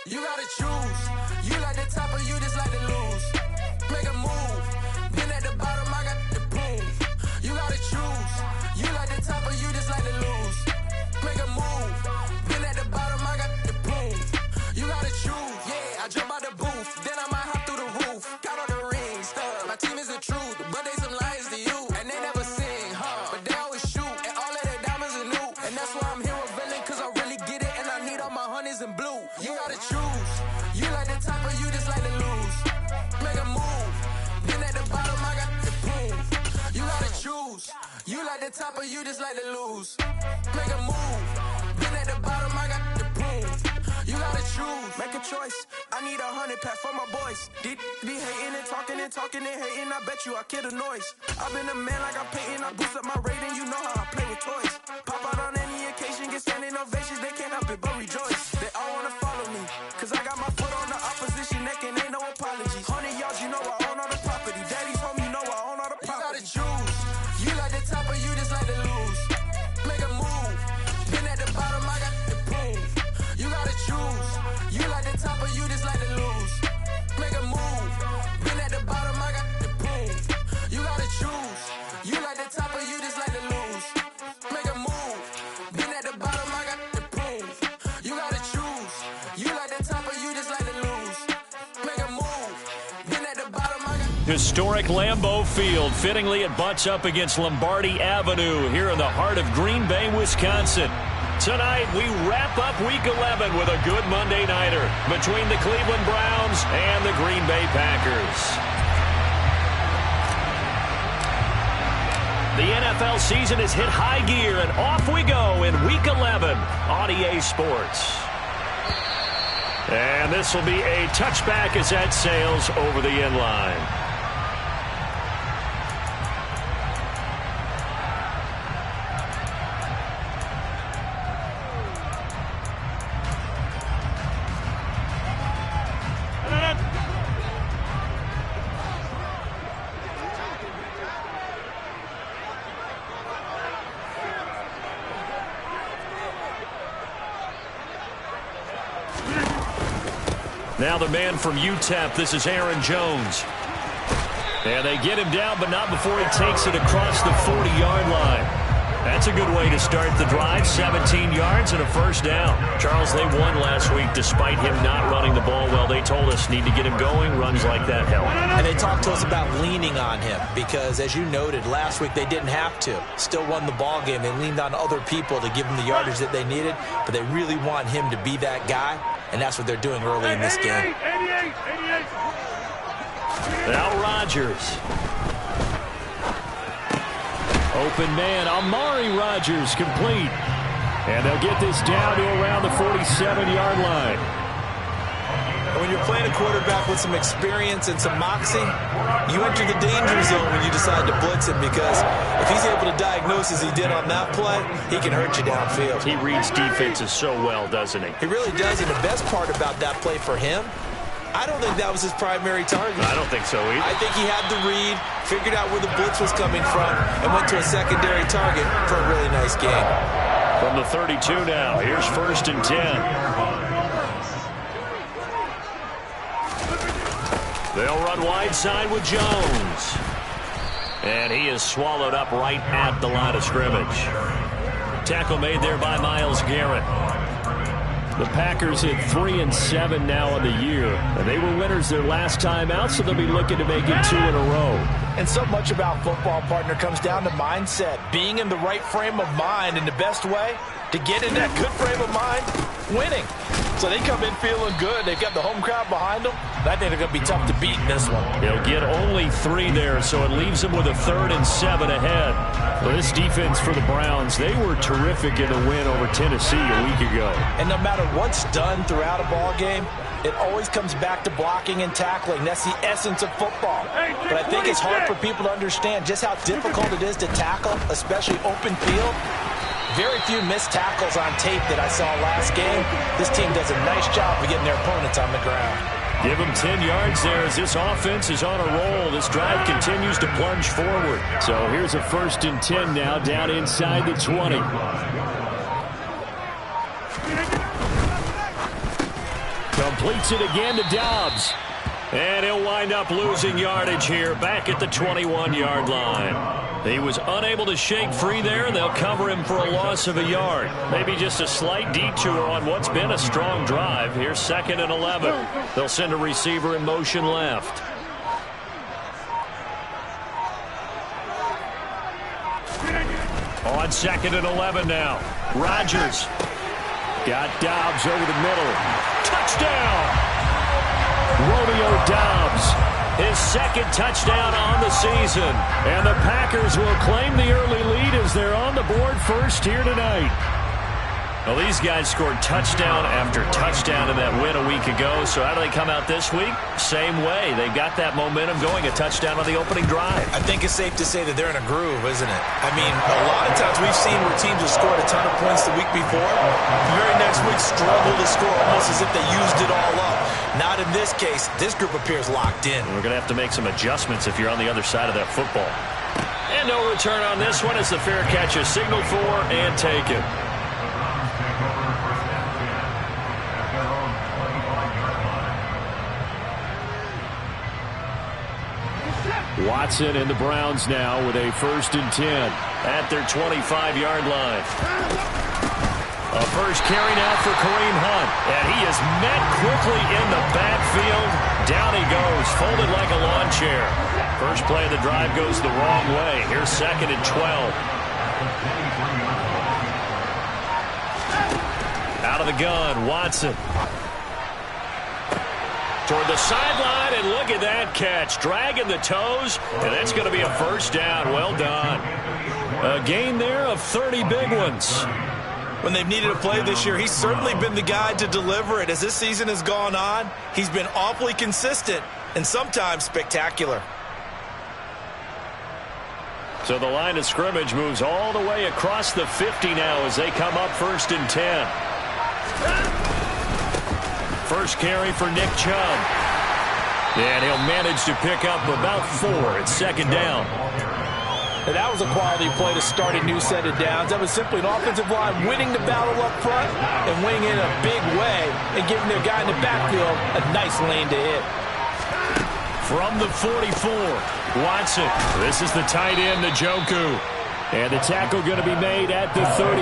You gotta choose. You like the top or you just like to lose. Make a move. Been at the bottom, I got the prove. You gotta choose. You like the top or you just like to lose. Make a move. Been at the bottom, I got the prove. You gotta choose. Yeah, I jump out the booth. Then I might hop through the roof. Got all the rings, stuff. My team is the truth, but they some liars to you. And they never sing, but they always shoot. And all of their diamonds are new. And that's why I'm here with villain, cause I really get it. And I need all my honeys in blue. You gotta choose. You like the top or you just like to lose. Make a move. Been at the bottom, I got the proof. You gotta choose. You like the top or you just like to lose. Make a move. Been at the bottom, I got the proof. You gotta choose. Make a choice. I need 100 pack for my boys. Be hating and talking and hating. I bet you I kill the noise. I've been a man like I'm painting. I boost up my rating. You know how I play with toys. Pop out on any occasion, get standing ovations. They can't help it but rejoice. They all wanna follow me, cause I got my foot on the opposition neck and ain't no apologies. 100 yards, you know I own all the property. Daddy's home, you know I own all the property. You gotta choose. You like the top or you just like to lose. Make a move. Been at the bottom, I got the proof. You gotta choose. You like the top or you just like to lose. Make a move. Been at the bottom, I got the proof. You gotta choose. You like the top or you just like to lose. Make a move. Been at the bottom, I got the proof. You gotta choose. You like the top or you just like to lose. Make a move. Been at the bottom, I got. Historic Lambeau Field. Fittingly, it butts up against Lombardi Avenue here in the heart of Green Bay, Wisconsin. Tonight, we wrap up Week 11 with a good Monday nighter between the Cleveland Browns and the Green Bay Packers. The NFL season has hit high gear, and off we go in Week 11 on EA Sports. And this will be a touchback as that sails over the end line. Now the man from UTEP, this is Aaron Jones. And they get him down, but not before he takes it across the 40-yard line. That's a good way to start the drive, 17 yards and a first down. Charles, they won last week despite him not running the ball well. They told us need to get him going. Runs like that help. And they talked to us about leaning on him because, as you noted, last week they didn't have to. Still won the ball game. They leaned on other people to give them the yardage that they needed, but they really want him to be that guy, and that's what they're doing early in this game. Now Rodgers. Open man, Amari Rodgers complete. And they'll get this down to around the 47-yard line. When you're playing a quarterback with some experience and some moxie, you enter the danger zone when you decide to blitz him, because if he's able to diagnose as he did on that play, he can hurt you downfield. He reads defenses so well, doesn't he? He really does, and the best part about that play for him, I don't think that was his primary target. I don't think so either. I think he had the read, figured out where the blitz was coming from, and went to a secondary target for a really nice game. From the 32 now, here's 1st and 10. They'll run wide side with Jones. And he is swallowed up right at the line of scrimmage. Tackle made there by Myles Garrett. The Packers hit 3-7 now on the year. And they were winners their last time out, so they'll be looking to make it 2 in a row. And so much about football, partner, comes down to mindset. Being in the right frame of mind, and the best way to get in that good frame of mind, winning. So they come in feeling good. They've got the home crowd behind them. I think they're going to be tough to beat in this one. They'll get only 3 there, so it leaves them with a 3rd and 7 ahead. Well, this defense for the Browns, they were terrific in the win over Tennessee a week ago. And no matter what's done throughout a ball game, it always comes back to blocking and tackling. That's the essence of football. But I think it's hard for people to understand just how difficult it is to tackle, especially open field. Very few missed tackles on tape that I saw last game. This team does a nice job of getting their opponents on the ground. Give them 10 yards there as this offense is on a roll. This drive continues to plunge forward. So here's a 1st and 10 now down inside the 20. Completes it again to Dobbs. And he'll wind up losing yardage here back at the 21-yard line. He was unable to shake free there. They'll cover him for a loss of a yard. Maybe just a slight detour on what's been a strong drive. Here's 2nd and 11. They'll send a receiver in motion left. On 2nd and 11 now. Rodgers got Dobbs over the middle. Touchdown! Romeo Dobbs, his 2nd touchdown on the season. And the Packers will claim the early lead as they're on the board first here tonight. Well, these guys scored touchdown after touchdown in that win a week ago. So how do they come out this week? Same way. They got that momentum going, a touchdown on the opening drive. I think it's safe to say that they're in a groove, isn't it? I mean, a lot of times we've seen where teams have scored a ton of points the week before. The very next week struggle to score almost as if they used it all up. Not in this case. This group appears locked in. We're going to have to make some adjustments if you're on the other side of that football. And no return on this one as the fair catch is signaled for and taken. Watson and the Browns now with a 1st and 10 at their 25-yard line. A first carry now for Kareem Hunt. And he is met quickly in the backfield. Down he goes, folded like a lawn chair. First play of the drive goes the wrong way. Here's 2nd and 12. Out of the gun, Watson. Toward the sideline, and look at that catch. Dragging the toes, and that's going to be a first down. Well done. A gain there of 30 big ones. When they've needed a play this year, he's certainly been the guy to deliver it. As this season has gone on, he's been awfully consistent and sometimes spectacular. So the line of scrimmage moves all the way across the 50 now as they come up 1st and 10. First carry for Nick Chubb. And he'll manage to pick up about 4 at 2nd down. And that was a quality play to start a new set of downs. That was simply an offensive line winning the battle up front and winning in a big way and giving their guy in the backfield a nice lane to hit. From the 44, Watson. This is the tight end, Njoku. And the tackle going to be made at the 38.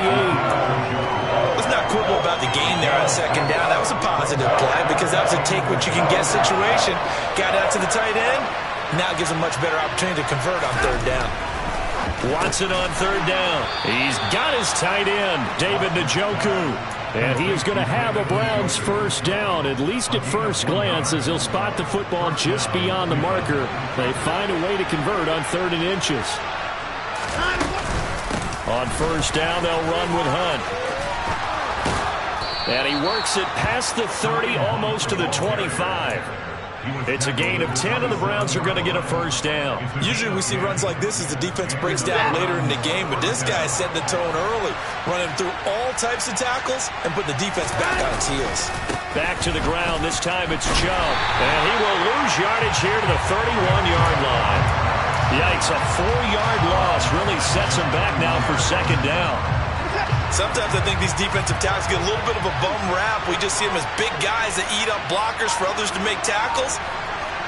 Let's not quibble about the gain there on 2nd down. That was a positive play because that was a take-what-you-can-get situation. Got out to the tight end. Now gives him much better opportunity to convert on 3rd down. Watson on 3rd down. He's got his tight end, David Njoku. And he is going to have a Browns first down, at least at first glance, as he'll spot the football just beyond the marker. They find a way to convert on 3rd and inches. On 1st down, they'll run with Hunt. And he works it past the 30, almost to the 25. It's a gain of 10, and the Browns are going to get a first down. Usually we see runs like this as the defense breaks down later in the game, but this guy is setting the tone early, running through all types of tackles and put the defense back on its heels. Back to the ground. This time it's Chubb. And he will lose yardage here to the 31-yard line. Yikes, a 4-yard loss really sets him back now for 2nd down. Sometimes I think these defensive tackles get a little bit of a bum rap. We just see them as big guys that eat up blockers for others to make tackles.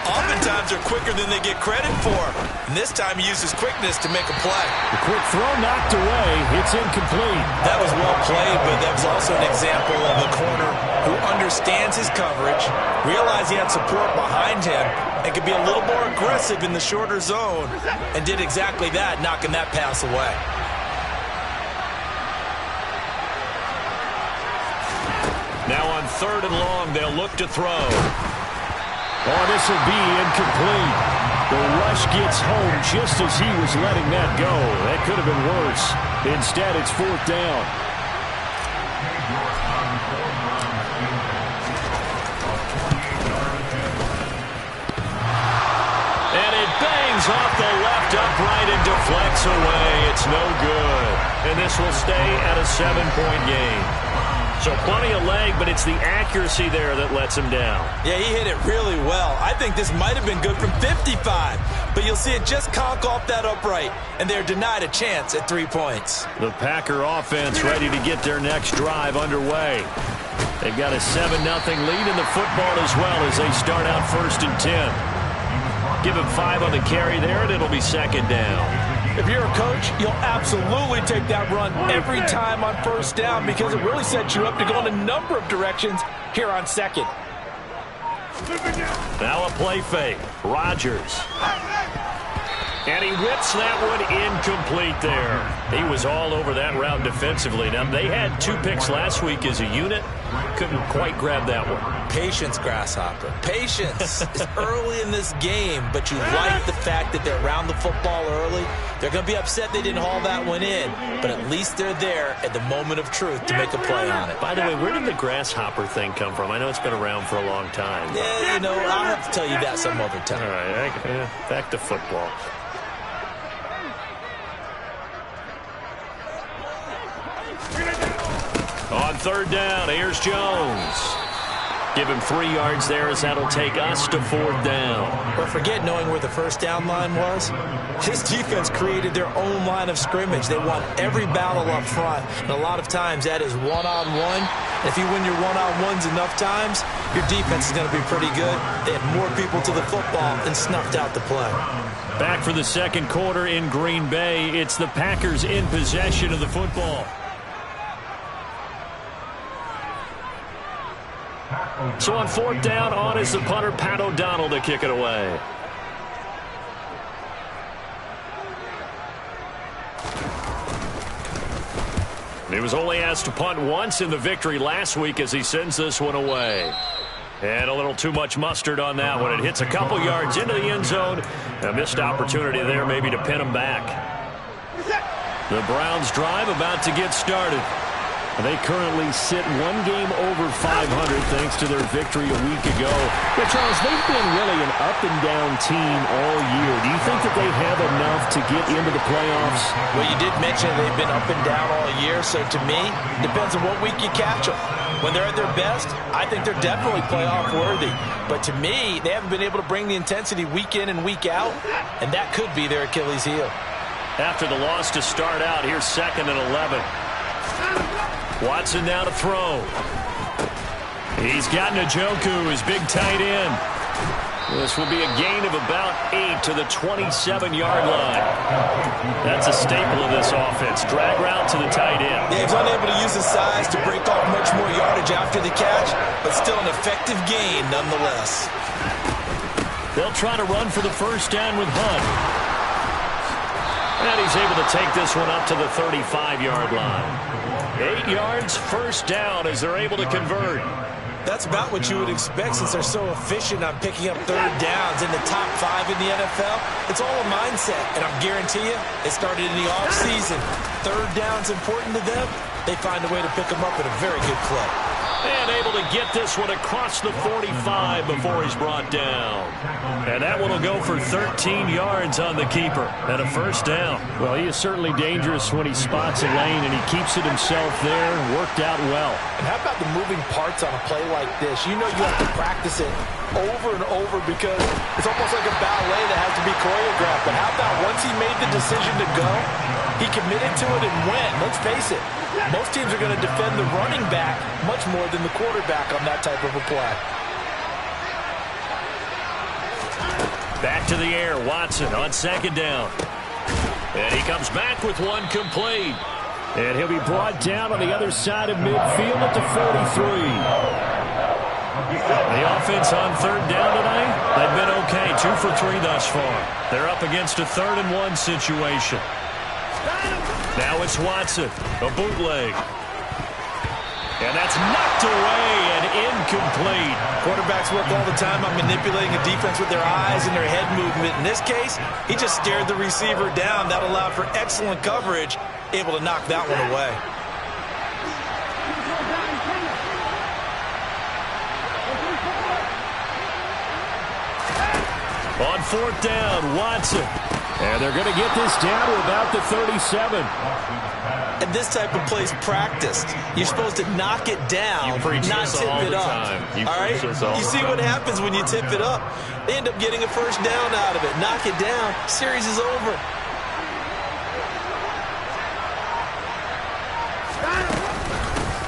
Oftentimes they're quicker than they get credit for. And this time he uses quickness to make a play. The quick throw knocked away. It's incomplete. That was well played, but that was also an example of a corner who understands his coverage, realized he had support behind him, and could be a little more aggressive in the shorter zone, and did exactly that, knocking that pass away. Now on 3rd and long, they'll look to throw. Oh, this will be incomplete. The rush gets home just as he was letting that go. That could have been worse. Instead, it's 4th down. And it bangs off the left upright and deflects away. It's no good. And this will stay at a 7-point game. So plenty of leg, but it's the accuracy there that lets him down. Yeah, he hit it really well. I think this might have been good from 55, but you'll see it just conk off that upright, and they're denied a chance at 3 points. The Packer offense ready to get their next drive underway. They've got a 7-0 lead in the football as well as they start out 1st and 10. Give him 5 on the carry there, and it'll be 2nd down. If you're a coach, you'll absolutely take that run every time on 1st down because it really sets you up to go in a number of directions here on 2nd. Now a play fake. Rodgers. And he whips that one incomplete there. He was all over that route defensively. Now, they had 2 picks last week as a unit. Couldn't quite grab that one. Patience, Grasshopper. Patience. It's early in this game, but you like the fact that they're around the football early. They're going to be upset they didn't haul that one in, but at least they're there at the moment of truth to make a play on it. By the way, where did the grasshopper thing come from? I know it's been around for a long time. Yeah, I'll have to tell you that some other time. All right, back to football. On 3rd down, here's Jones. Give him 3 yards there as that'll take us to 4th down. But forget knowing where the 1st down line was. His defense created their own line of scrimmage. They won every battle up front, and a lot of times that is one-on-one. If you win your one-on-ones enough times, your defense is going to be pretty good. They had more people to the football and snuffed out the play. Back for the 2nd quarter in Green Bay. It's the Packers in possession of the football. So on 4th down, on is the punter, Pat O'Donnell, to kick it away. He was only asked to punt once in the victory last week as he sends this one away. And a little too much mustard on that one. It hits a couple yards into the end zone. A missed opportunity there maybe to pin him back. The Browns drive about to get started. They currently sit 1 game over 500 thanks to their victory a week ago. But, Charles, they've been really an up-and-down team all year. Do you think that they have enough to get into the playoffs? Well, you did mention they've been up and down all year, so to me, depends on what week you catch them. When they're at their best, I think they're definitely playoff-worthy. But to me, they haven't been able to bring the intensity week in and week out, and that could be their Achilles heel. After the loss to start out, here's 2nd and 11. Watson now to throw. He's got Njoku, his big tight end. This will be a gain of about 8 to the 27-yard line. That's a staple of this offense. Drag route to the tight end. Yeah, he's unable to use his size to break off much more yardage after the catch, but still an effective gain nonetheless. They'll try to run for the 1st down with Hunt. And he's able to take this one up to the 35-yard line. 8 yards, 1st down as they're able to convert. That's about what you would expect since they're so efficient on picking up 3rd downs in the top 5 in the NFL. It's all a mindset, and I guarantee you, it started in the offseason. 3rd down's important to them. They find a way to pick them up at a very good clip. And able to get this one across the 45 before he's brought down. And that one will go for 13 yards on the keeper and a 1st down. Well, he is certainly dangerous when he spots a lane, and he keeps it himself there. Worked out well. And how about the moving parts on a play like this? You know you have to practice it over and over because it's almost like a ballet that has to be choreographed. But how about once he made the decision to go, he committed to it and went. Let's face it, most teams are going to defend the running back much more than the quarterback on that type of a play. Back to the air, Watson on 2nd down. And he comes back with one complete. And he'll be brought down on the other side of midfield at the 43. The offense on 3rd down tonight, they've been okay. 2 for 3 thus far. They're up against a 3rd and 1 situation. Now it's Watson, a bootleg. And that's knocked away and incomplete. Quarterbacks work all the time on manipulating a defense with their eyes and their head movement. In this case, he just stared the receiver down. That allowed for excellent coverage, able to knock that one away. On 4th down, Watson. And they're going to get this down to about the 37. And this type of play is practiced. You're supposed to knock it down, not tip it up. All right? You see what happens when you tip it up. They end up getting a 1st down out of it. Knock it down. Series is over.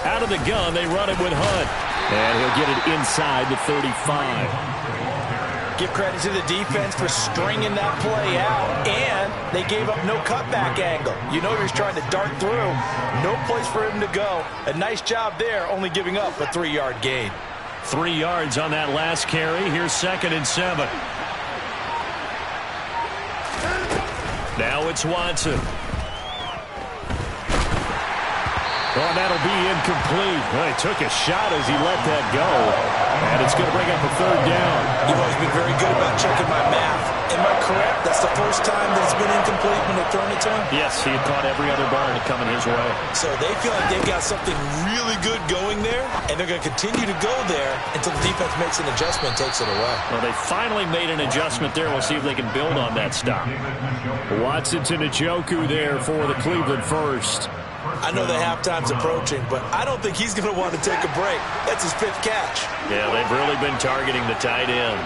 Out of the gun, they run it with Hunt. And he'll get it inside the 35. Give credit to the defense for stringing that play out, and they gave up no cutback angle. You know he was trying to dart through. No place for him to go. A nice job there, only giving up a 3-yard gain. 3 yards on that last carry. Here's 2nd and 7. Now it's Watson. Oh, that'll be incomplete. Well, he took a shot as he let that go. And it's going to bring up a 3rd down. You've always been very good about checking my math. Am I correct? That's the first time that it's been incomplete when they've thrown it to him? Yes, he had caught every other ball coming his way. So they feel like they've got something really good going there, and they're going to continue to go there until the defense makes an adjustment and takes it away. Well, they finally made an adjustment there. We'll see if they can build on that stop. Watson to Njoku there for the Cleveland first. I know the halftime's approaching, but I don't think he's going to want to take a break. That's his 5th catch. Yeah, they've really been targeting the tight end.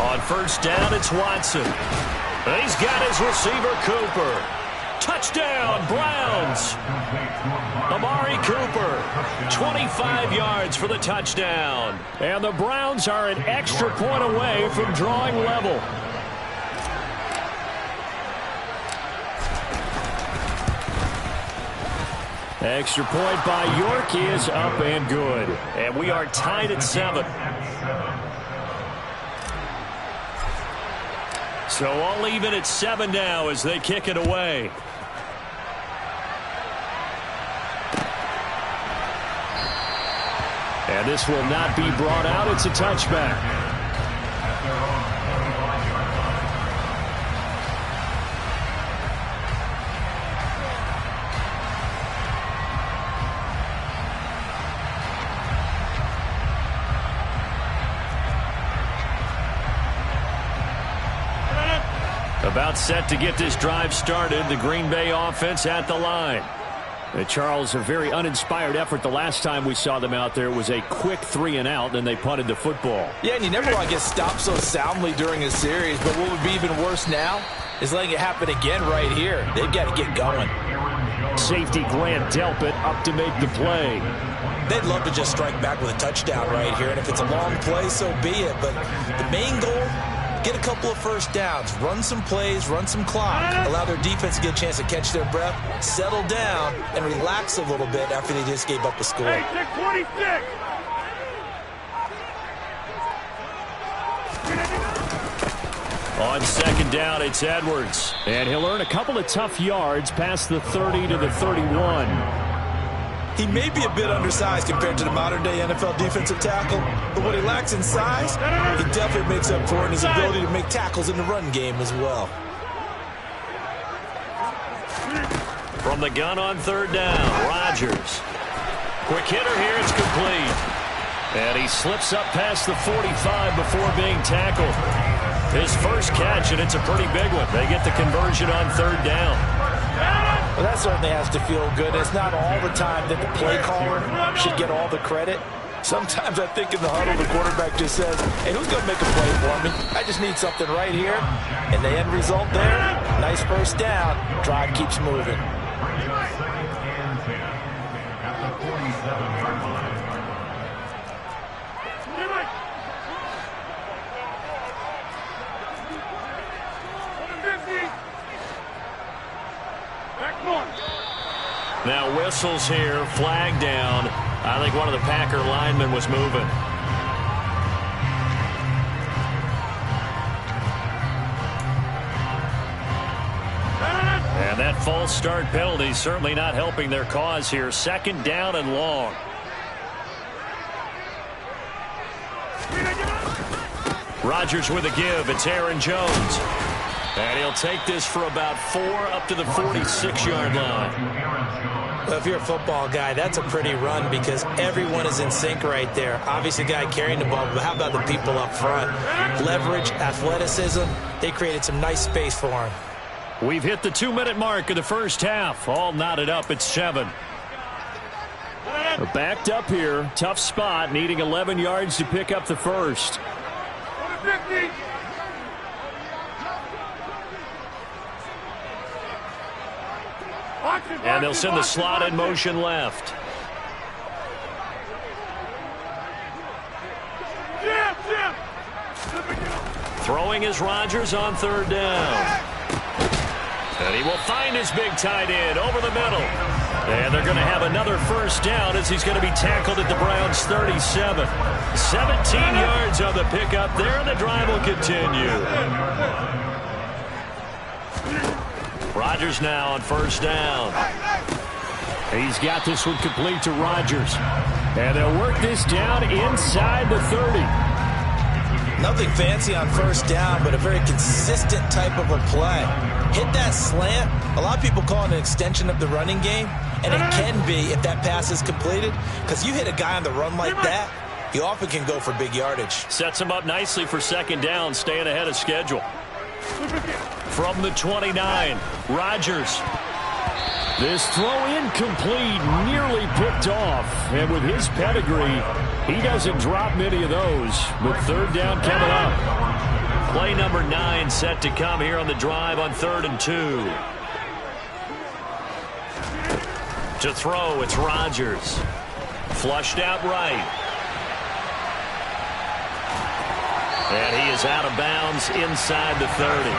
On 1st down, it's Watson. And he's got his receiver, Cooper. Touchdown, Browns. Amari Cooper, 25 yards for the touchdown. And the Browns are an extra point away from drawing level. Extra point by York is up and good. And we are tied at 7. So all even at 7 now as they kick it away. And this will not be brought out. It's a touchback. About set to get this drive started. The Green Bay offense at the line. Charles, a very uninspired effort the last time we saw them out there. It was a quick 3-and-out, then they punted the football. Yeah, and you never want to get stopped so soundly during a series, but what would be even worse now is letting it happen again right here. They've got to get going. Safety Grant Delpit up to make the play. They'd love to just strike back with a touchdown right here, and if it's a long play, so be it. But the main goal, get a couple of first downs, run some plays, run some clock, allow their defense to get a chance to catch their breath, settle down, and relax a little bit after they just gave up a score. Hey, 626. On 2nd down, it's Edwards. And he'll earn a couple of tough yards past the 30 to the 31. He may be a bit undersized compared to the modern-day NFL defensive tackle, but what he lacks in size, he definitely makes up for it in his ability to make tackles in the run game as well. From the gun on 3rd down, Rodgers. Quick hitter here, it's complete. And he slips up past the 45 before being tackled. His first catch, and it's a pretty big one. They get the conversion on 3rd down. Well, that certainly has to feel good. It's not all the time that the play caller should get all the credit. Sometimes I think in the huddle, the quarterback just says, hey, who's going to make a play for me? I just need something right here. And the end result there, nice first down. Drive keeps moving. Now whistles here, flag down. I think one of the Packer linemen was moving. And that false start penalty certainly not helping their cause here. 2nd down and long. Rodgers with a give. It's Aaron Jones. And he'll take this for about 4 up to the 46-yard line. Well, if you're a football guy, that's a pretty run because everyone is in sync right there. Obviously, the guy carrying the ball, but how about the people up front? Leverage, athleticism, they created some nice space for him. We've hit the 2-minute mark of the first half. All knotted up at 7. We're backed up here. Tough spot, needing 11 yards to pick up the first. And they'll send the slot in motion left. Throwing is Rodgers on third down. And he will find his big tight end over the middle. And they're going to have another first down as he's going to be tackled at the Browns' 37. 17 yards on the pickup there, and the drive will continue. Rodgers now on first down. He's got this one complete to Rodgers. And they'll work this down inside the 30. Nothing fancy on first down, but a very consistent type of a play. Hit that slant. A lot of people call it an extension of the running game, and it can be if that pass is completed, because you hit a guy on the run like that, you often can go for big yardage. Sets him up nicely for second down, staying ahead of schedule. From the 29, Rodgers. This throw incomplete, nearly picked off. And with his pedigree, he doesn't drop many of those. But third down coming up. Play number 9 set to come here on the drive on 3rd and 2. To throw, it's Rodgers. Flushed out right. And he is out of bounds inside the 30.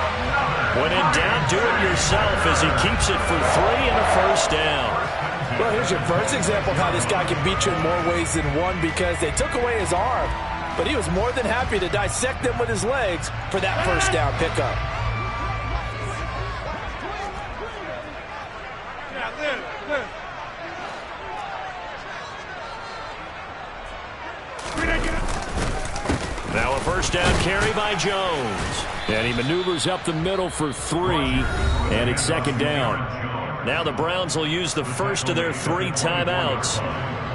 When in doubt, do it yourself as he keeps it for 3 and a first down. Well, here's your first example of how this guy can beat you in more ways than one, because they took away his arm, but he was more than happy to dissect them with his legs for that first down pickup. Now a first down carry by Jones. And he maneuvers up the middle for 3, and it's second down. Now the Browns will use the first of their 3 timeouts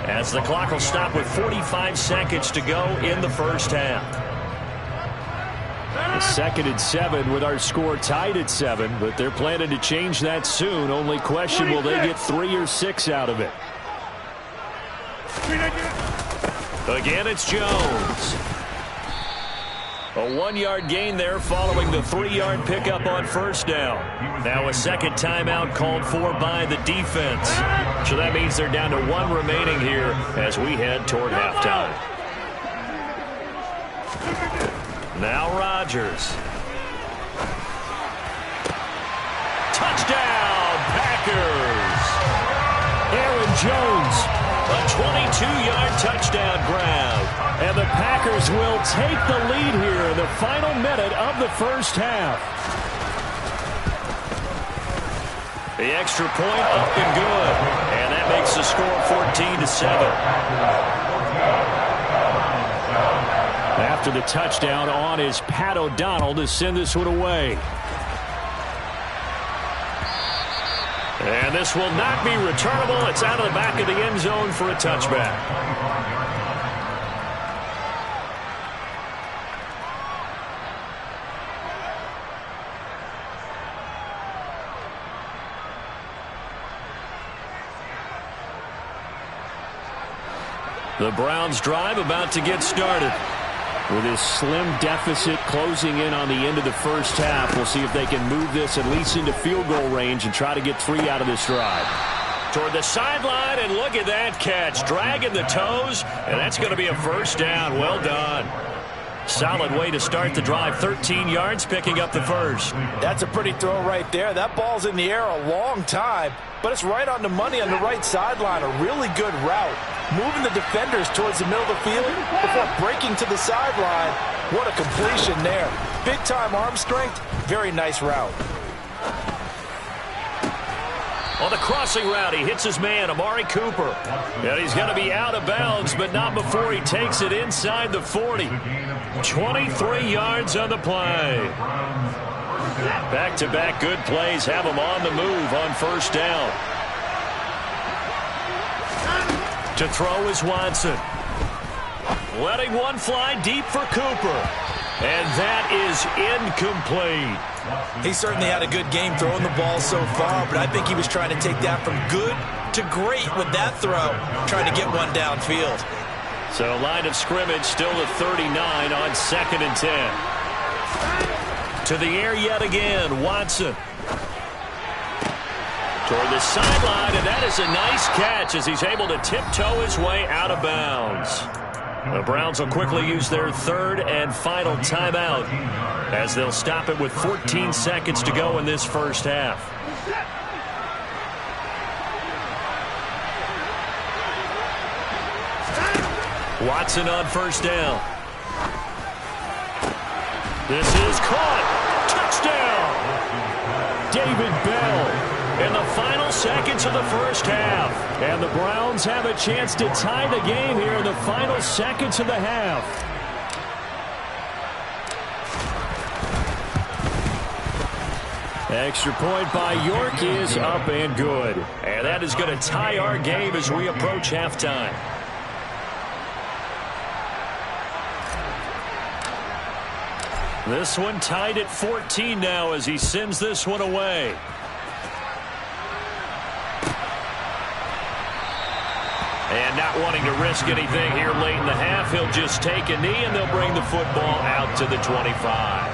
as the clock will stop with 45 seconds to go in the first half. The 2nd and 7 with our score tied at 7, but they're planning to change that soon. Only question, will they get 3 or 6 out of it? Again, it's Jones. A 1-yard gain there following the 3-yard pickup on first down. Now a second timeout called for by the defense. So that means they're down to 1 remaining here as we head toward halftime. Now Rodgers. Touchdown, Packers! Aaron Jones. A 22-yard touchdown grab. And the Packers will take the lead here in the final minute of the first half. The extra point up and good. And that makes the score 14-7. After the touchdown on is Pat O'Donnell to send this one away. And this will not be returnable. It's out of the back of the end zone for a touchback. The Browns drive about to get started. With his slim deficit closing in on the end of the first half, we'll see if they can move this at least into field goal range and try to get 3 out of this drive. Toward the sideline, and look at that catch. Dragging the toes, and that's going to be a first down. Well done. Solid way to start the drive. 13 yards, picking up the first. That's a pretty throw right there. That ball's in the air a long time, but it's right on the money on the right sideline. A really good route. Moving the defenders towards the middle of the field before breaking to the sideline. What a completion there. Big-time arm strength. Very nice route. On the crossing route, he hits his man, Amari Cooper. And he's going to be out of bounds, but not before he takes it inside the 40. 23 yards on the play. Back-to-back good plays have him on the move on first down. To throw is Watson. Letting one fly deep for Cooper. And that is incomplete. He certainly had a good game throwing the ball so far, but I think he was trying to take that from good to great with that throw, trying to get one downfield. So line of scrimmage still at 39 on 2nd and 10. To the air yet again, Watson. Toward the sideline, and that is a nice catch as he's able to tiptoe his way out of bounds. The Browns will quickly use their third and final timeout as they'll stop it with 14 seconds to go in this first half. Watson on first down. This is caught. Touchdown. David Bell in the final seconds of the first half. And the Browns have a chance to tie the game here in the final seconds of the half. Extra point by York is up and good. And that is going to tie our game as we approach halftime. This one tied at 14 now as he sends this one away. And not wanting to risk anything here late in the half, he'll just take a knee and they'll bring the football out to the 25.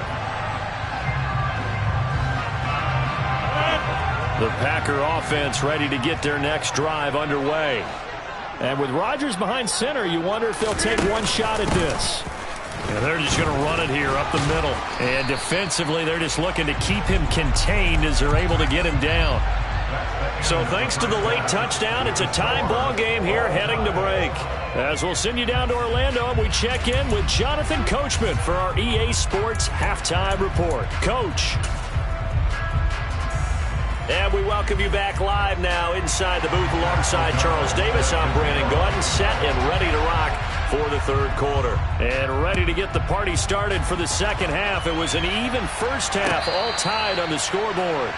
The Packer offense ready to get their next drive underway. And with Rodgers behind center, you wonder if they'll take one shot at this. And they're just going to run it here up the middle. And defensively, they're just looking to keep him contained as they're able to get him down. So thanks to the late touchdown, it's a tie ball game here heading to break. As we'll send you down to Orlando, we check in with Jonathan Coachman for our EA Sports Halftime Report. Coach. And we welcome you back live now inside the booth alongside Charles Davis. I'm Brandon Gordon, set and ready to rock for the third quarter. And ready to get the party started for the second half. It was an even first half, all tied on the scoreboard.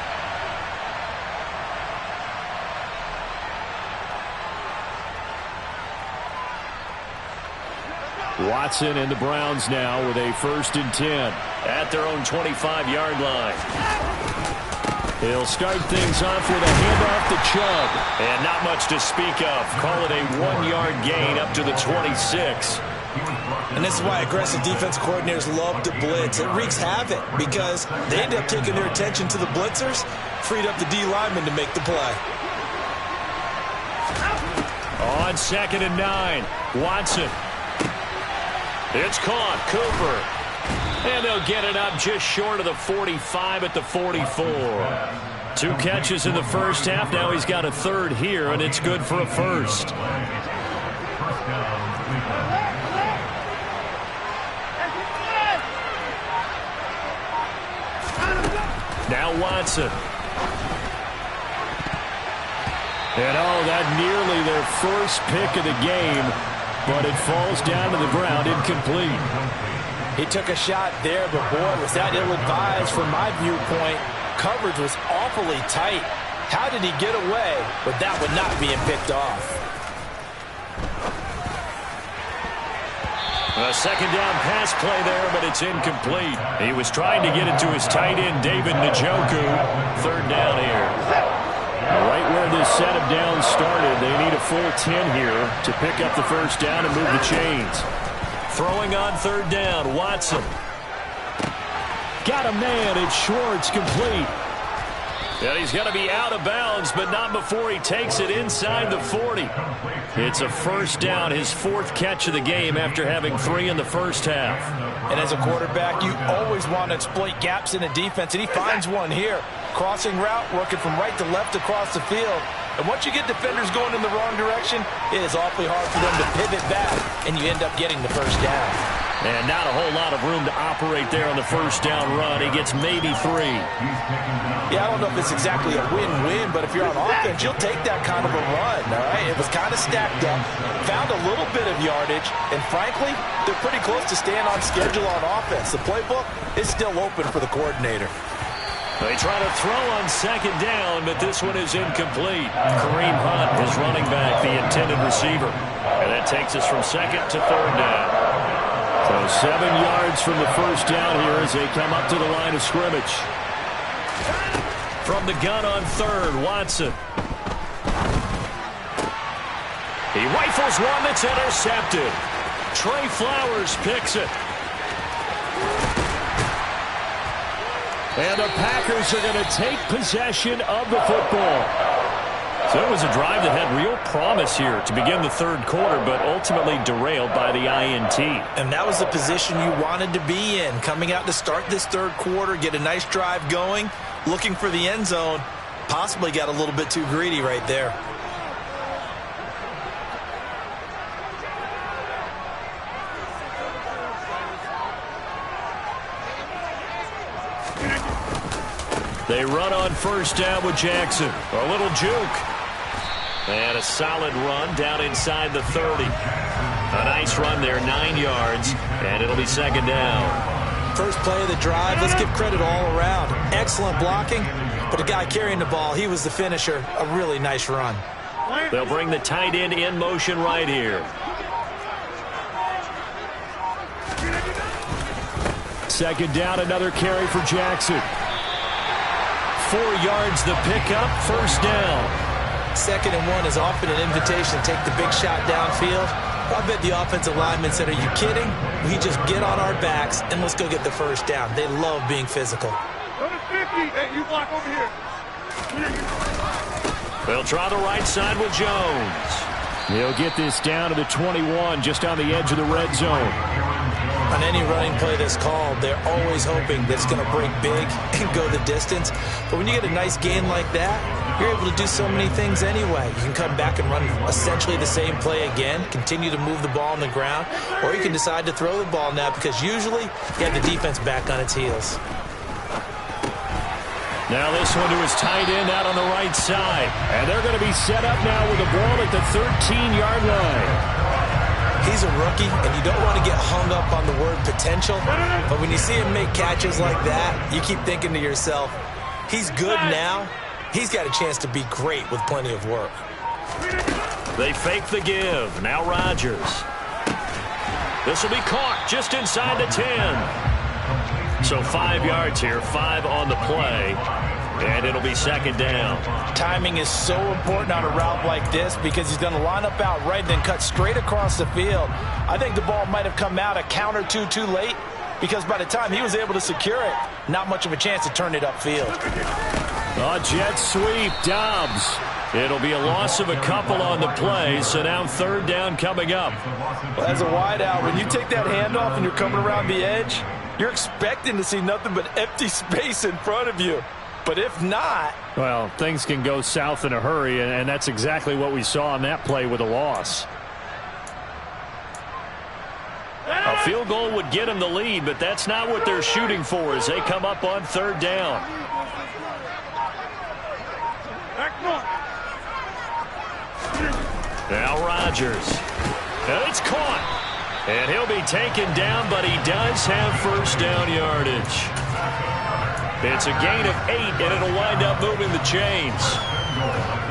Watson and the Browns now with a 1st and 10 at their own 25-yard line. He'll start things off with a handoff to Chubb. And not much to speak of. Call it a 1-yard gain up to the 26. And this is why aggressive defense coordinators love to blitz. It wreaks havoc because they end up taking their attention to the blitzers, freed up the D lineman to make the play. On 2nd and 9, Watson. It's caught. Cooper. And they'll get it up just short of the 45 at the 44. 2 catches in the first half. Now he's got a 3rd here, and it's good for a 1st. Now Watson. And that nearly their first pick of the game, but it falls down to the ground incomplete. He took a shot there, but boy, was that ill-advised from my viewpoint. Coverage was awfully tight. How did he get away with that one not being picked off? A second down pass play there, but it's incomplete. He was trying to get it to his tight end, David Njoku. 3rd down here. Right where this set of downs started, they need a full 10 here to pick up the 1st down and move the chains. Throwing on 3rd down, Watson. Got a man, it's Schwartz, complete. And he's going to be out of bounds, but not before he takes it inside the 40. It's a 1st down, his 4th catch of the game after having 3 in the first half. And as a quarterback, you always want to exploit gaps in a defense, and he finds one here. Crossing route, working from right to left across the field. And once you get defenders going in the wrong direction, it is awfully hard for them to pivot back, and you end up getting the 1st down. And not a whole lot of room to operate there on the 1st down run. He gets maybe 3. Yeah, I don't know if it's exactly a win-win, but if you're on offense, you'll take that kind of a run, all right? It was kind of stacked up, found a little bit of yardage, and frankly, they're pretty close to staying on schedule on offense. The playbook is still open for the coordinator. They try to throw on 2nd down, but this one is incomplete. Kareem Hunt is running back, the intended receiver. And that takes us from 2nd to 3rd down. So 7 yards from the 1st down here as they come up to the line of scrimmage. From the gun on 3rd, Watson. He rifles one that's intercepted. Trey Flowers picks it. And the Packers are going to take possession of the football. So it was a drive that had real promise here to begin the third quarter, but ultimately derailed by the INT. And that was the position you wanted to be in, coming out to start this third quarter, get a nice drive going, looking for the end zone. Possibly got a little bit too greedy right there. They run on first down with Jackson. A little juke. And a solid run down inside the 30. A nice run there, 9 yards, and it'll be second down. First play of the drive, let's give credit all around. Excellent blocking, but the guy carrying the ball, he was the finisher. A really nice run. They'll bring the tight end in motion right here. Second down, another carry for Jackson. 4 yards the pickup, first down. Second and 1 is often an invitation to take the big shot downfield. I bet the offensive lineman said, are you kidding? We just get on our backs and let's go get the first down. They love being physical. Hey, you block over here. They'll try the right side with Jones. He'll get this down to the 21, just on the edge of the red zone. On any running play that's called, they're always hoping that it's going to break big and go the distance. But when you get a nice gain like that, you're able to do so many things anyway. You can come back and run essentially the same play again, continue to move the ball on the ground, or you can decide to throw the ball now because usually you have the defense back on its heels. Now this one to his tight end out on the right side. And they're going to be set up now with the ball at the 13-yard line. He's a rookie, and you don't want to get hung up on the word potential. But when you see him make catches like that, you keep thinking to yourself, he's good now. He's got a chance to be great with plenty of work. They fake the give. Now Rodgers. This will be caught just inside the 10. So 5 yards here, 5 on the play, and it'll be second down. Timing is so important on a route like this because he's going to line up out right and then cut straight across the field. I think the ball might have come out a count or two too late because by the time he was able to secure it, not much of a chance to turn it upfield. A jet sweep, Dobbs. It'll be a loss of a couple on the play, so now third down coming up. Well, as a wideout, when you take that handoff and you're coming around the edge, you're expecting to see nothing but empty space in front of you. But if not... Well, things can go south in a hurry, and that's exactly what we saw on that play with a loss. A field goal would get them the lead, but that's not what they're shooting for as they come up on third down. Now Rodgers. And it's caught. And he'll be taken down, but he does have first down yardage. It's a gain of 8, and it'll wind up moving the chains.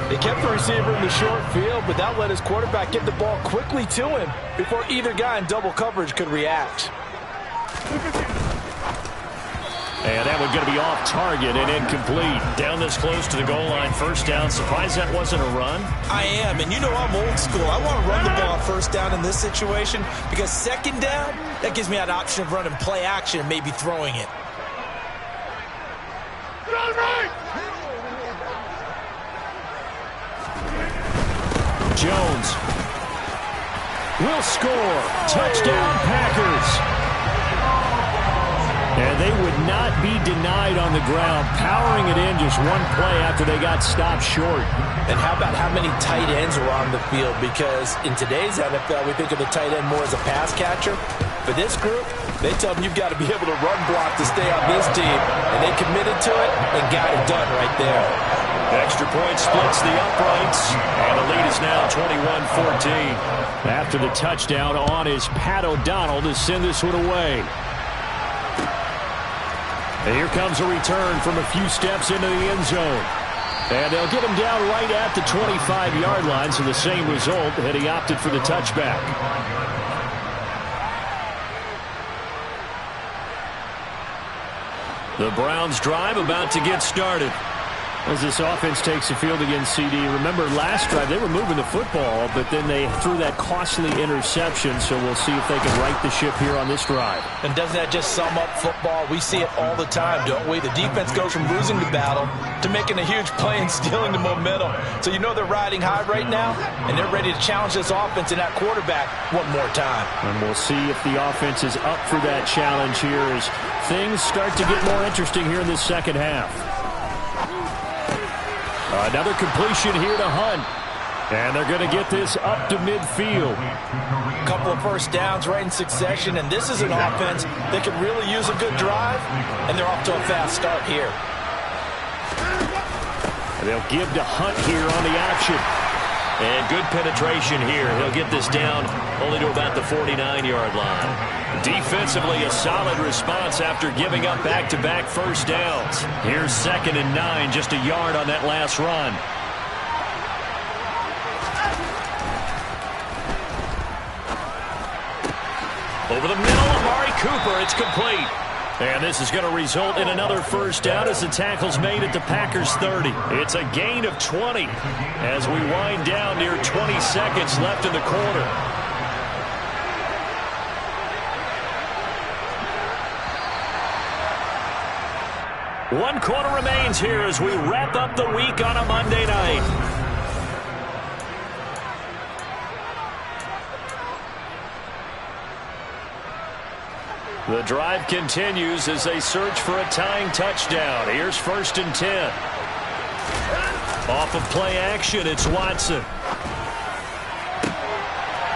They kept the receiver in the short field, but that let his quarterback get the ball quickly to him before either guy in double coverage could react. And that one's going to be off target and incomplete. Down this close to the goal line, first down. Surprised that wasn't a run? I am, and you know I'm old school. I want to run the ball first down in this situation because second down, that gives me an option of running play action and maybe throwing it. Jones will score. Touchdown, Packers. And they would not be denied on the ground, powering it in just one play after they got stopped short. And how about how many tight ends were on the field? Because in today's NFL, we think of the tight end more as a pass catcher. For this group, they tell them you've got to be able to run block to stay on this team. And they committed to it and got it done right there. Extra point splits the uprights, and the lead is now 21-14. After the touchdown on is Pat O'Donnell to send this one away. And here comes a return from a few steps into the end zone. And they'll get him down right at the 25-yard line, so the same result had he opted for the touchback. The Browns drive about to get started. As this offense takes the field against CD, remember last drive they were moving the football, but then they threw that costly interception, so we'll see if they can right the ship here on this drive. And doesn't that just sum up football? We see it all the time, don't we? The defense goes from losing the battle to making a huge play and stealing the momentum. So you know they're riding high right now, and they're ready to challenge this offense and that quarterback one more time. And we'll see if the offense is up for that challenge here as things start to get more interesting here in this second half. Another completion here to Hunt. And they're going to get this up to midfield. A couple of first downs right in succession, and this is an offense that could really use a good drive, and they're off to a fast start here. They'll give to Hunt here on the option. And good penetration here. He'll get this down only to about the 49-yard line. Defensively, a solid response after giving up back-to-back first downs. Here's 2nd and 9, just a yard on that last run. Over the middle, Amari Cooper, it's complete. And this is going to result in another first down as the tackle's made at the Packers' 30. It's a gain of 20 as we wind down near 20 seconds left in the quarter. One quarter remains here as we wrap up the week on a Monday night. The drive continues as they search for a tying touchdown. Here's 1st and 10. Off of play action, it's Watson.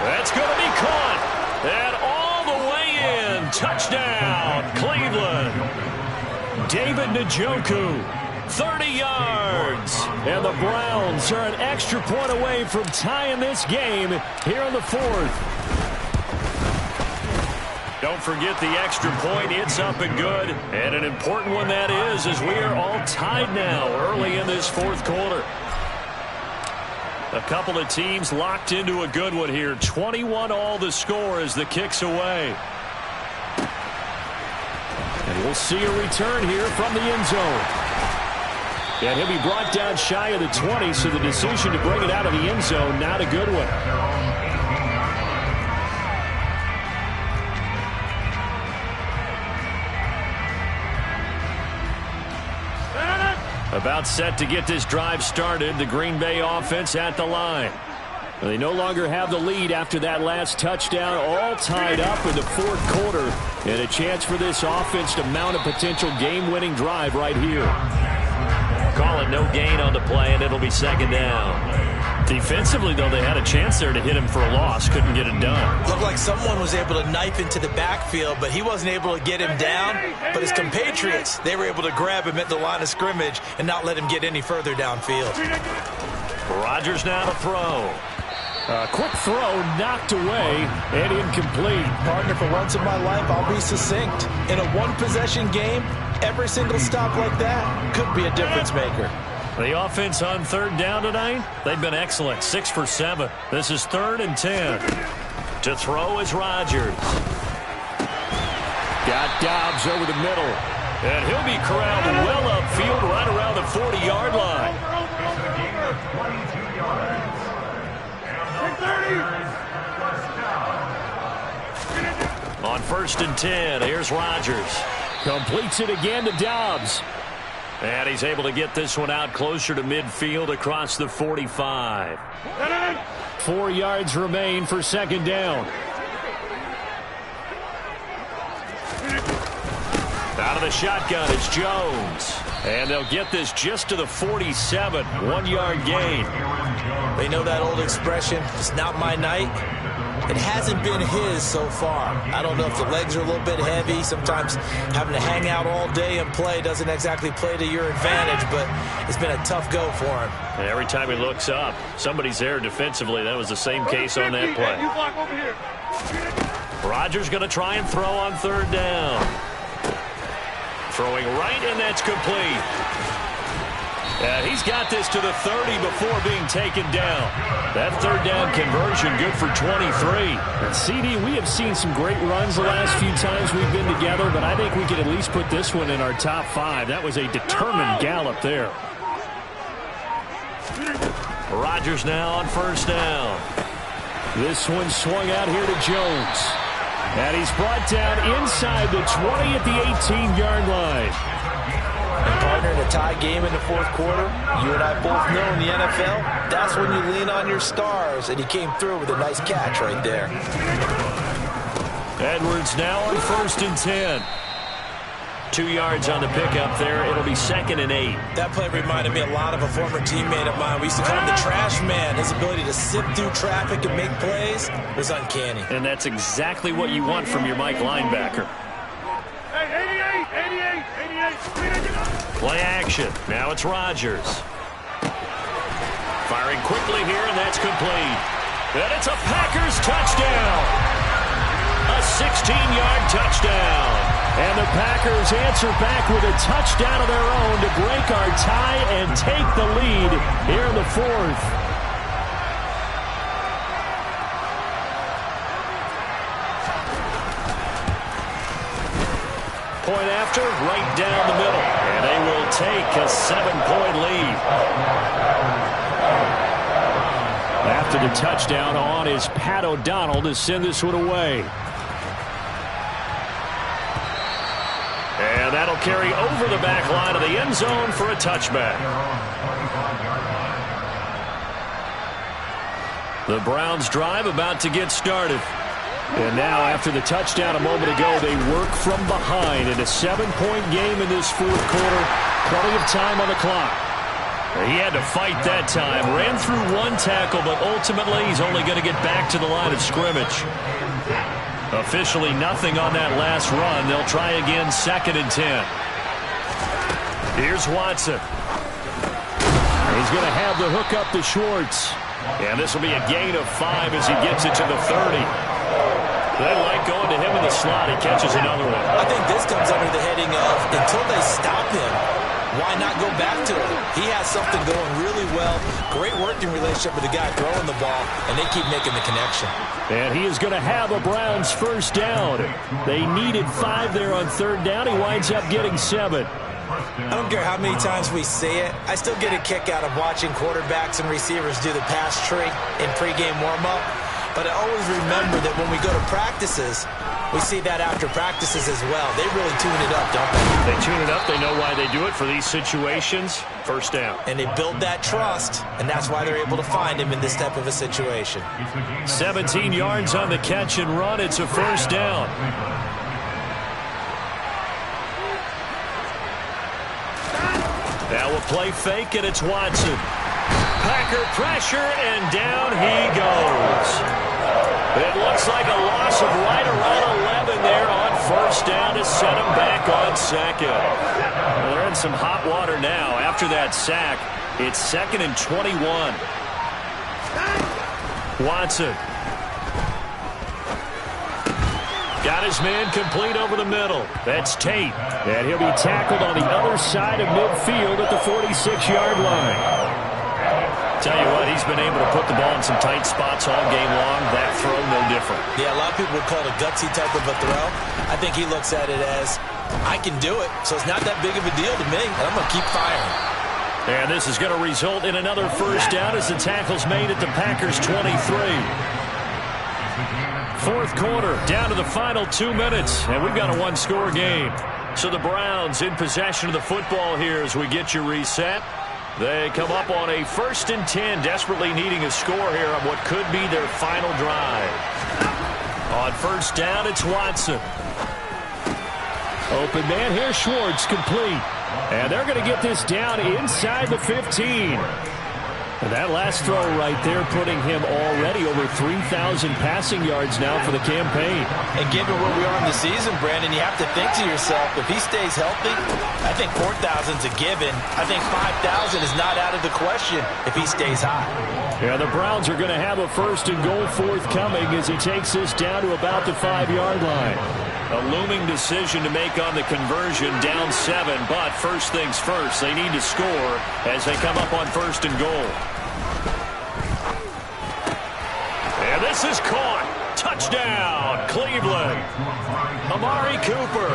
That's going to be caught. And all the way in. Touchdown, Cleveland. David Njoku, 30 yards. And the Browns are an extra point away from tying this game here in the 4th. Don't forget the extra point. It's up and good. And an important one that is, as we are all tied now early in this 4th quarter. A couple of teams locked into a good one here. 21 all the score as the kick's away. And we'll see a return here from the end zone. And he'll be brought down shy of the 20, so the decision to bring it out of the end zone, not a good one. About set to get this drive started, the Green Bay offense at the line. They no longer have the lead after that last touchdown, all tied up in the 4th quarter, and a chance for this offense to mount a potential game-winning drive right here. Call it no gain on the play, and it'll be 2nd down. Defensively, though, they had a chance there to hit him for a loss. Couldn't get it done. Looked like someone was able to knife into the backfield, but he wasn't able to get him down. But his compatriots, they were able to grab him at the line of scrimmage and not let him get any further downfield. Rodgers now to throw. A quick throw knocked away and incomplete. Partner, for once in my life, I'll be succinct. In a one-possession game, every single stop like that could be a difference maker. The offense on 3rd down tonight, they've been excellent, 6 for 7. This is 3rd and 10. To throw is Rodgers. Got Dobbs over the middle. And he'll be corralled well upfield right around the 40-yard line. On 1st and 10, here's Rodgers. Completes it again to Dobbs. And he's able to get this one out closer to midfield across the 45. 4 yards remain for 2nd down. Out of the shotgun, it's Jones. And they'll get this just to the 47, 1-yard gain. They know that old expression, it's not my night. It hasn't been his so far. I don't know if the legs are a little bit heavy. Sometimes having to hang out all day and play doesn't exactly play to your advantage, but it's been a tough go for him. And every time he looks up, somebody's there defensively. That was the same case on that play. Rodgers going to try and throw on 3rd down. Throwing right, and that's complete. He's got this to the 30 before being taken down. That 3rd down conversion good for 23. And CD, we have seen some great runs the last few times we've been together, but I think we can at least put this one in our top 5. That was a determined gallop there. Rodgers now on first down. This one swung out here to Jones. And he's brought down inside the 20 at the 18-yard line. And partner, in a tie game in the fourth quarter, you and I both know in the NFL, that's when you lean on your stars. And he came through with a nice catch right there. Edwards now on first and 10. 2 yards on the pickup there. It'll be 2nd and 8. That play reminded me a lot of a former teammate of mine. We used to call him the trash man. His ability to sift through traffic and make plays was uncanny. And that's exactly what you want from your Mike linebacker. Hey, 88. Play action. Now it's Rodgers. Firing quickly here, and that's complete. And it's a Packers touchdown. A 16-yard touchdown. And the Packers answer back with a touchdown of their own to break our tie and take the lead here in the fourth. Point after, right down the middle. And they will take a 7-point lead. After the touchdown on is Pat O'Donnell to send this one away. And that'll carry over the back line of the end zone for a touchback. The Browns drive about to get started. And now after the touchdown a moment ago, they work from behind in a 7-point game in this fourth quarter. Plenty of time on the clock. He had to fight that time. Ran through one tackle, but ultimately he's only going to get back to the line of scrimmage. Officially nothing on that last run. They'll try again 2nd and 10. Here's Watson. He's going to have the hook up to Schwartz. And this will be a gain of 5 as he gets it to the 30. They like going to him in the slot. He catches another one. I think this comes under the heading of until they stop him, why not go back to him? He has something going really well. Great working relationship with the guy throwing the ball, and they keep making the connection. And he is going to have a Browns first down. They needed 5 there on 3rd down. He winds up getting 7. I don't care how many times we say it. I still get a kick out of watching quarterbacks and receivers do the pass tree in pregame warm-up. But I always remember that when we go to practices, we see that after practices as well. They really tune it up, don't they? They tune it up. They know why they do it for these situations. First down. And they build that trust, and that's why they're able to find him in this type of a situation. 17 yards on the catch and run. It's a first down. Now we'll play fake, and it's Watson. Packer pressure, and down he goes. It looks like a loss of right around 11 there on first down to set him back on 2nd. Well, they're in some hot water now. After that sack, it's 2nd and 21. Watson. Got his man complete over the middle. That's Tate. And he'll be tackled on the other side of midfield at the 46-yard line. Tell you what, he's been able to put the ball in some tight spots all game long. That throw, no different. Yeah, a lot of people would call it a gutsy type of a throw. I think he looks at it as, I can do it, so it's not that big of a deal to me, and I'm going to keep firing. And this is going to result in another first down as the tackle's made at the Packers' 23. Fourth quarter, down to the final 2 minutes, and we've got a one-score game. So the Browns in possession of the football here as we get you reset. They come up on a 1st and 10, desperately needing a score here on what could be their final drive. On first down, it's Watson. Open man here, Schwartz, complete. And they're going to get this down inside the 15. And that last throw right there putting him already over 3,000 passing yards now for the campaign. And given where we are in the season, Brandon, you have to think to yourself, if he stays healthy, I think 4,000's a given. I think 5,000 is not out of the question if he stays high. Yeah, the Browns are going to have a 1st and goal forthcoming as he takes this down to about the 5-yard line. A looming decision to make on the conversion, down 7, but first things first, they need to score as they come up on 1st and goal. And this is caught. Touchdown, Cleveland. Amari Cooper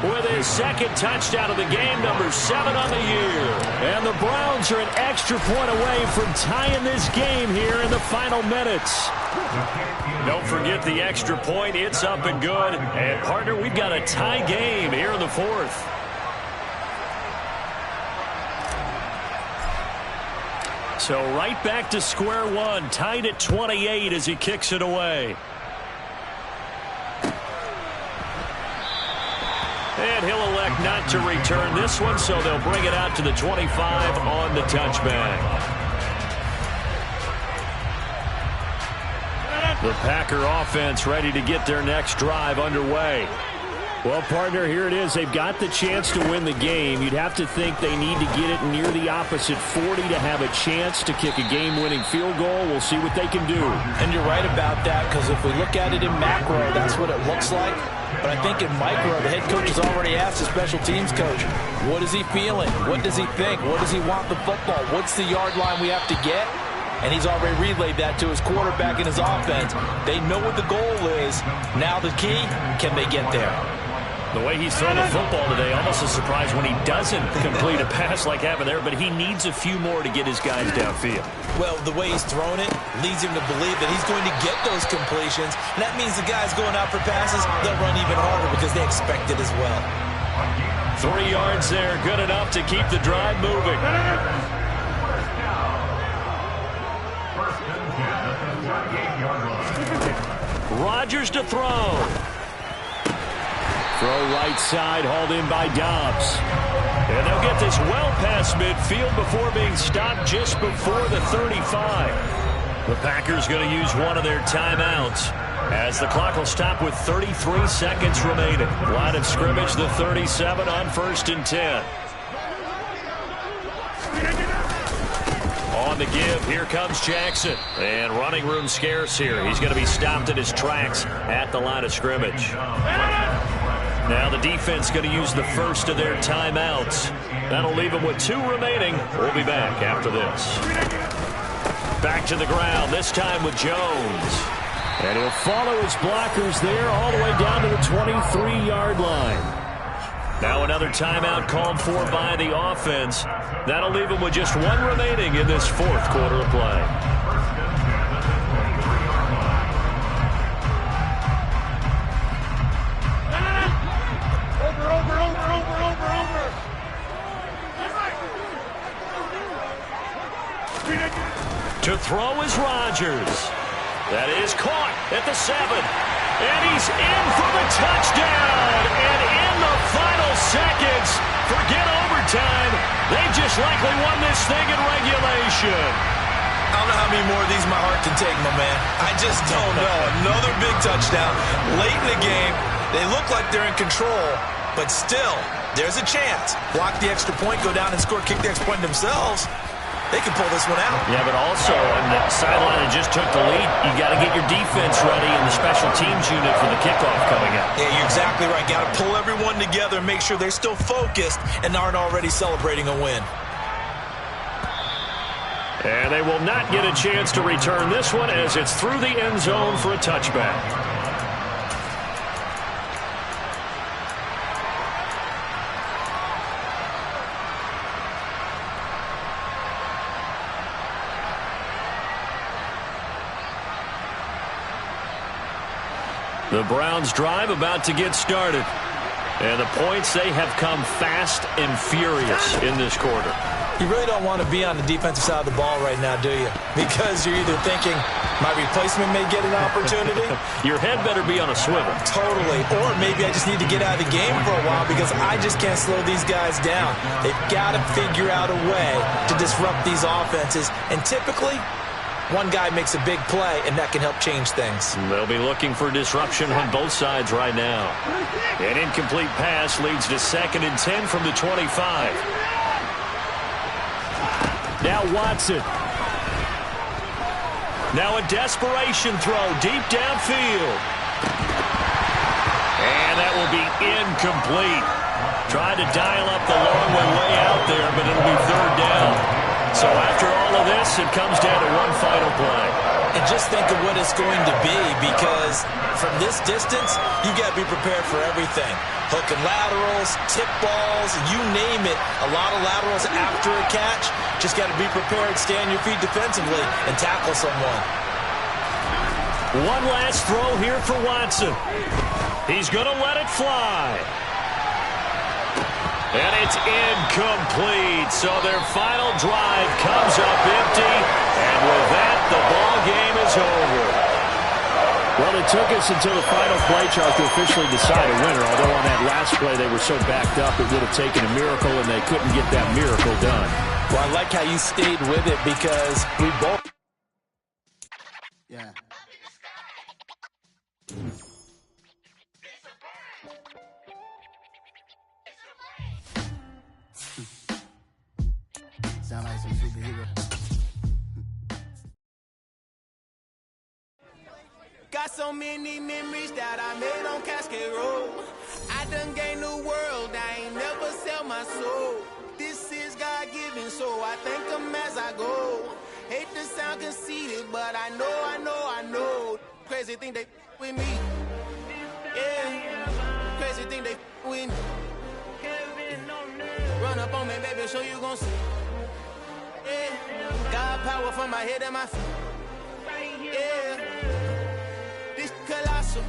with his 2nd touchdown of the game, number 7 on the year. And the the Browns are an extra point away from tying this game here in the final minutes. Don't forget the extra point. It's up and good. And, partner, we've got a tie game here in the fourth. So right back to square one, tied at 28 as he kicks it away. And he'll elect not to return this one, so they'll bring it out to the 25 on the touchback. The Packer offense ready to get their next drive underway. Well, partner, here it is. They've got the chance to win the game. You'd have to think they need to get it near the opposite 40 to have a chance to kick a game-winning field goal. We'll see what they can do. And you're right about that, because if we look at it in macro, that's what it looks like. But I think in micro, the head coach has already asked the special teams coach, what is he feeling? What does he think? What does he want the football? What's the yard line we have to get? And he's already relayed that to his quarterback in his offense. They know what the goal is. Now the key, can they get there? The way he's thrown the football today, almost a surprise when he doesn't complete a pass like happened there, but he needs a few more to get his guys downfield. Well, the way he's thrown it leads him to believe that he's going to get those completions. And that means the guys going out for passes, they'll run even harder because they expect it as well. 3 yards there, good enough to keep the drive moving. Rodgers to throw. Throw right side, hauled in by Dobbs. And they'll get this well past midfield before being stopped just before the 35. The Packers going to use one of their timeouts as the clock will stop with 33 seconds remaining. Line of scrimmage, the 37 on 1st and 10. On the give, here comes Jackson. And running room scarce here. He's going to be stopped in his tracks at the line of scrimmage. Now the defense going to use the first of their timeouts. That'll leave them with 2 remaining. We'll be back after this. Back to the ground, this time with Jones. And he'll follow his blockers there all the way down to the 23-yard line. Now another timeout called for by the offense. That'll leave them with just 1 remaining in this 4th quarter of play. To throw is Rodgers. That is caught at the 7. And he's in for the touchdown. And in the final seconds, forget overtime. They just likely won this thing in regulation. I don't know how many more of these my heart can take, my man. I just don't know. Another big touchdown. Late in the game, they look like they're in control, but still, there's a chance. Block the extra point, go down and score, kick the extra point themselves. They can pull this one out. Yeah, but also on the sideline that just took the lead, you got to get your defense ready and the special teams unit for the kickoff coming up. Yeah, you're exactly right. Got to pull everyone together and make sure they're still focused and aren't already celebrating a win. And they will not get a chance to return this one as it's through the end zone for a touchback. The Browns drive about to get started. And the points, they have come fast and furious in this quarter. You really don't want to be on the defensive side of the ball right now, do you? Because you're either thinking, my replacement may get an opportunity. Your head better be on a swivel. Totally. Or maybe I just need to get out of the game for a while because I just can't slow these guys down. They've got to figure out a way to disrupt these offenses. And typically, one guy makes a big play, and that can help change things. They'll be looking for disruption on both sides right now. An incomplete pass leads to 2nd and 10 from the 25. Now Watson. Now a desperation throw deep downfield. And that will be incomplete. Tried to dial up the long way out there, but it'll be 3rd down. So after all of this, it comes down to one final play. And just think of what it's going to be, because from this distance, you got to be prepared for everything. Hook and laterals, tip balls, you name it. A lot of laterals after a catch. Just got to be prepared, stay on your feet defensively, and tackle someone. One last throw here for Watson. He's going to let it fly. And it's incomplete. So their final drive comes up empty. And with that, the ball game is over. Well, it took us until the final play chart to officially decide a winner. Although on that last play they were so backed up, it would have taken a miracle, and they couldn't get that miracle done. Well, I like how you stayed with it, because we both... Yeah. Sound like some superhero. Got so many memories that I made on Cascade Road. I done gained the world, I ain't never sell my soul. This is God-given, so I thank him as I go. Hate to sound conceited, but I know. Crazy thing they with me. Yeah, crazy thing they with me. Run up on me, baby, so you gon' see. Yeah, God power from my head and my feet. Yeah, this colossal.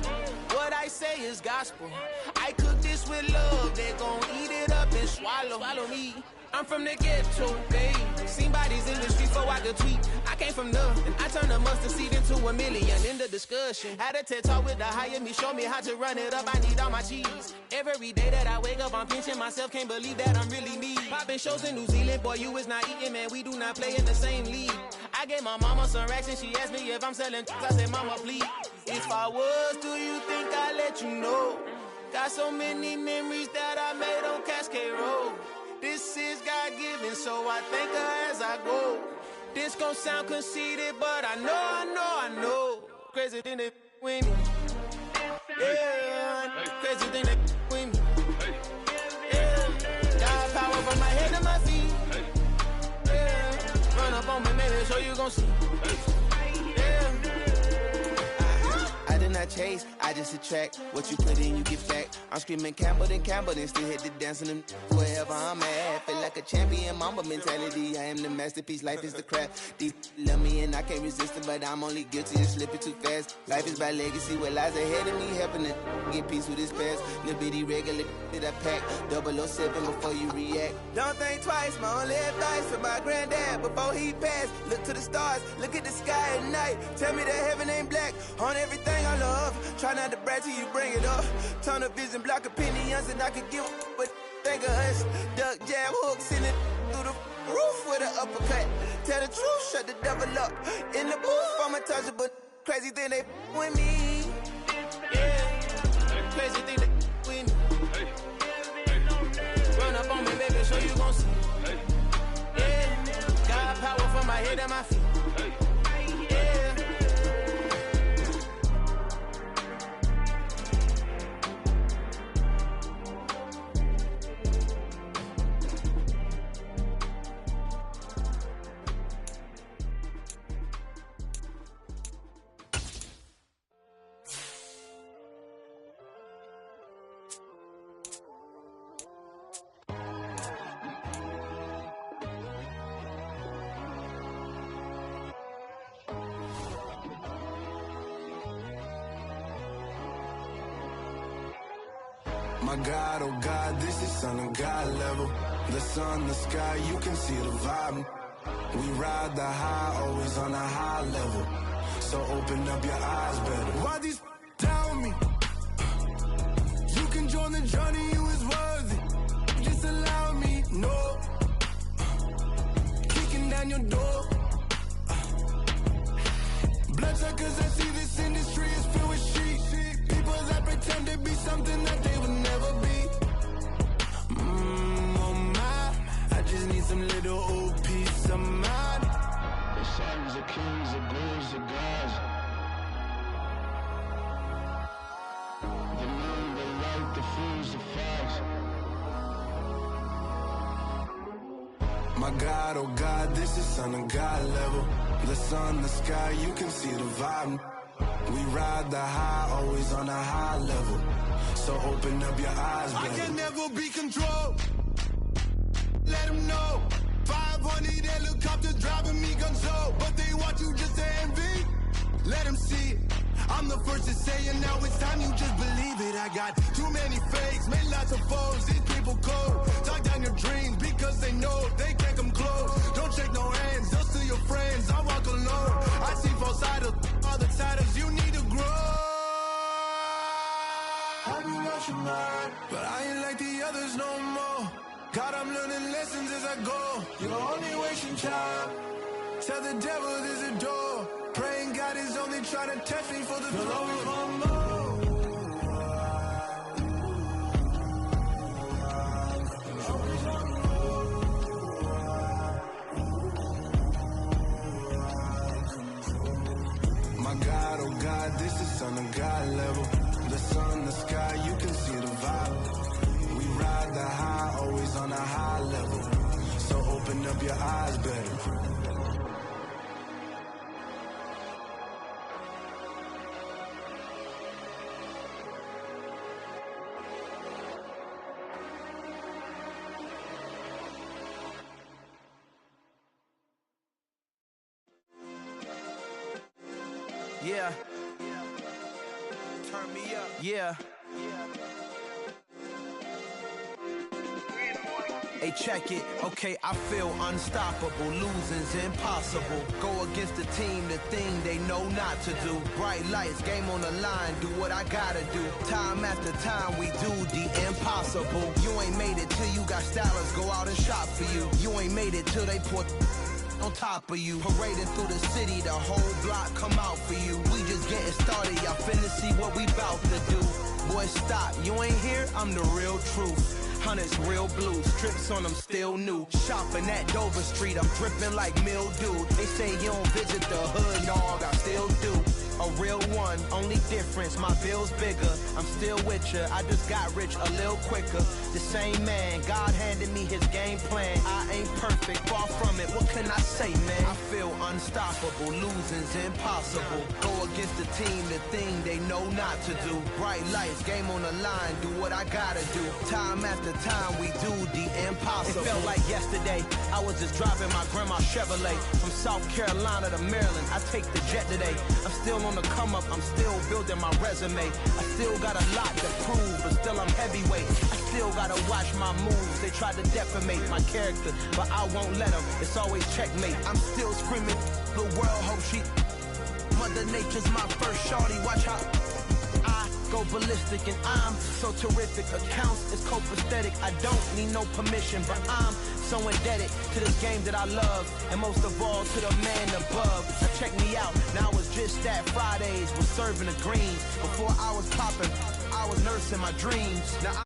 What I say is gospel. I cook this with love. They gon' eat it up and swallow me. I'm from the ghetto, babe. Seen bodies in the streets before I could tweet. I came from nothing. I turned a mustard seed into a million. In the discussion, had a TED talk with the higher me. Show me how to run it up. I need all my cheese. Every day that I wake up, I'm pinching myself. Can't believe that I'm really me. Popping shows in New Zealand, boy, you is not eating, man. We do not play in the same league. I gave my mama some racks and she asked me if I'm selling. I said, mama, please. If I was, do you think I'd let you know? Got so many memories that I made on Cascade Road. This is God-given, so I thank her as I go. This gon' sound conceited, but I know. Crazy thing they with me. Yeah, crazy thing they with me. Yeah, God power from my head to my feet. Yeah, run up on me, maybe, so you gon' see. Yeah. I did not chase, I just attract. What you put in, you get back. I'm screaming Campbell, then still hit the dancing and wherever I'm at. Feel like a champion, mamba mentality. I am the masterpiece, life is the crap. These love me and I can't resist it, but I'm only guilty of slipping too fast. Life is by legacy, what lies ahead of me, helping to get peace with this past. Little bitty regular that I pack, 007 before you react. Don't think twice, my only advice for my granddad before he passed. Look to the stars, look at the sky at night. Tell me that heaven ain't black on everything I love. Try not to brag till you bring it up. Tunnel vision, block opinions, and I could give but think of us. Duck jab hooks in it through the roof with an uppercut. Tell the truth, shut the devil up. In the booth, I'm untouchable. Crazy thing they with me. Yeah, crazy thing they with me. Run up on me, baby, so you gon' see. Yeah, God power from my head and my feet. Yeah. My God, oh God, this is son of God level. The sun, the sky, you can see the vibe. We ride the high, always on a high level. So open up your eyes better. Why these tell me? You can join the journey, you is worthy. Just allow me, no. Kicking down your door. Bloodsuckers, I see this industry is filled with sheep. People that pretend to be something that they would never be. Oh my, I just need some little old peace of mind. The sons of kings, the gurus, the gods. The moon, the light, the fools, the facts. My God, oh God, this is son of God level. The sun, the sky, you can see the vibe. We ride the high, always on a high level. So open up your eyes, baby. I can never be controlled. Let them know. 500 helicopters driving me gonzo, but they want you just to envy. Let them see it. I'm the first to say it, now it's time you just believe it. I got too many fakes, made lots of foes. These people cold. Talk down your dreams because they know they can't come close. Don't shake no hands, just to your friends. I walk alone. I see false idols, all the titles. You need to grow. Have you lost your mind? But I ain't like the others no more. God, I'm learning lessons as I go. You're only wasting time. Tell the devil there's a door. Praying God is only trying to test me for the throne. My God, oh God, this is son of God level. The sun, the sky, you can see the vibe. We ride the high, always on a high level. So open up your eyes, baby. Yeah. Turn me up. Yeah. Hey, check it. Okay, I feel unstoppable. Losing's impossible. Go against the team, the thing they know not to do. Bright lights, game on the line, do what I gotta do. Time after time, we do the impossible. You ain't made it till you got stylers go out and shop for you. You ain't made it till they put on top of you. Parading through the city, the whole block come out for you. We just getting started, y'all finna see what we bout to do. Boy, stop, you ain't here, I'm the real truth. Hundreds real blue, strips on them still new. Shopping at Dover Street, I'm dripping like mildew. They say you don't visit the hood, dog, I still do. A real one, only difference, my bill's bigger. I'm still with ya, I just got rich a little quicker. The same man, God handed me his game plan. I ain't perfect, far from it, what can I say, man? I feel unstoppable, losing's impossible. Go against the team, the thing they know not to do. Bright lights, game on the line, do what I gotta do. Time after time, we do the impossible. It felt like yesterday, I was just driving my grandma's Chevrolet. From South Carolina to Maryland, I take the jet today. I'm still on the come up, I'm still building my resume. I still got a lot to prove, but still I'm heavyweight. I still gotta watch my moves. They try to defamate my character, but I won't let them. It's always checkmate. I'm still screaming, the world hope she. Mother Nature's my first shorty, watch how I go ballistic and I'm so terrific. Accounts is copacetic, I don't need no permission, but I'm so indebted to this game that I love, and most of all to the man above. Now check me out, now it's just that Fridays was serving the greens. Before I was popping, I was nursing my dreams. Now